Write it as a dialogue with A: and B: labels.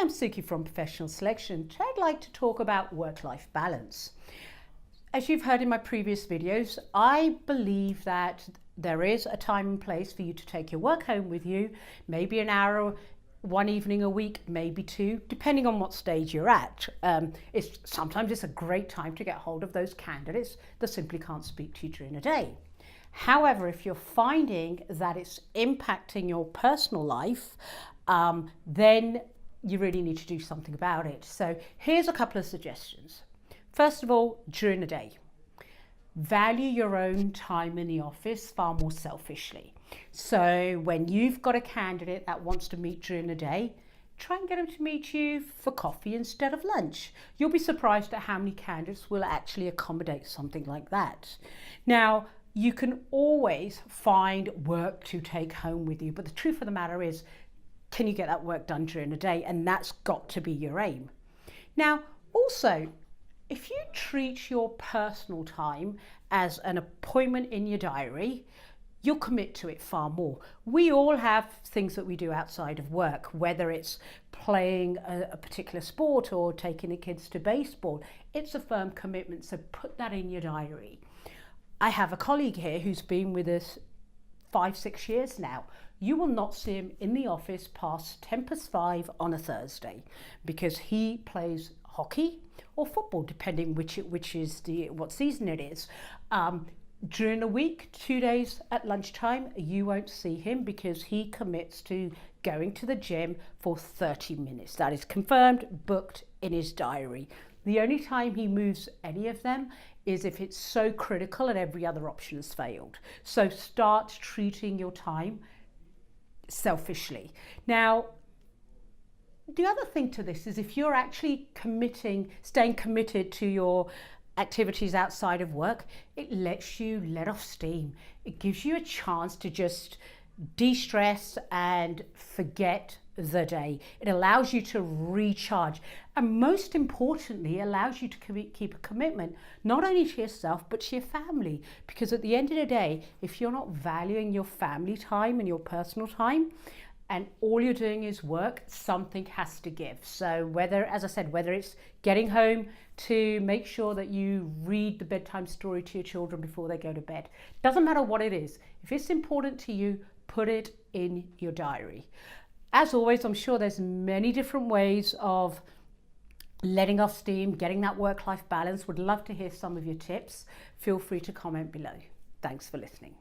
A: I'm Suky from Professional Selection. Today I'd like to talk about work-life balance. As you've heard in my previous videos, I believe that there is a time and place for you to take your work home with you, maybe an hour, one evening a week, maybe two, depending on what stage you're at. Sometimes it's a great time to get hold of those candidates that simply can't speak to you during the day. However, if you're finding that it's impacting your personal life, then you really need to do something about it. So here's a couple of suggestions. First of all, during the day, value your own time in the office far more selfishly. So when you've got a candidate that wants to meet during the day, try and get them to meet you for coffee instead of lunch. You'll be surprised at how many candidates will actually accommodate something like that. Now, you can always find work to take home with you, but the truth of the matter is, can you get that work done during the day? And that's got to be your aim. Now, also, if you treat your personal time as an appointment in your diary, you'll commit to it far more. We all have things that we do outside of work, whether it's playing a particular sport or taking the kids to baseball. It's a firm commitment, so put that in your diary. I have a colleague here who's been with us 5-6 years now. You will not see him in the office past 5:10 on a Thursday because he plays hockey or football, depending what season it is. During the week, 2 days at lunchtime, you won't see him because he commits to going to the gym for 30 minutes. That is confirmed, booked in his diary. The only time he moves any of them is if it's so critical and every other option has failed. So start treating your time selfishly. Now, the other thing to this is if you're actually staying committed to your activities outside of work, it lets you let off steam. It gives you a chance to just de-stress and forget the day. It allows you to recharge, and most importantly, allows you to keep a commitment not only to yourself but to your family, because at the end of the day, if you're not valuing your family time and your personal time and all you're doing is work, something has to give. So whether it's getting home to make sure that you read the bedtime story to your children before they go to bed, doesn't matter what it is, if it's important to you, put it in your diary. As always, I'm sure there's many different ways of letting off steam, getting that work-life balance. Would love to hear some of your tips. Feel free to comment below. Thanks for listening.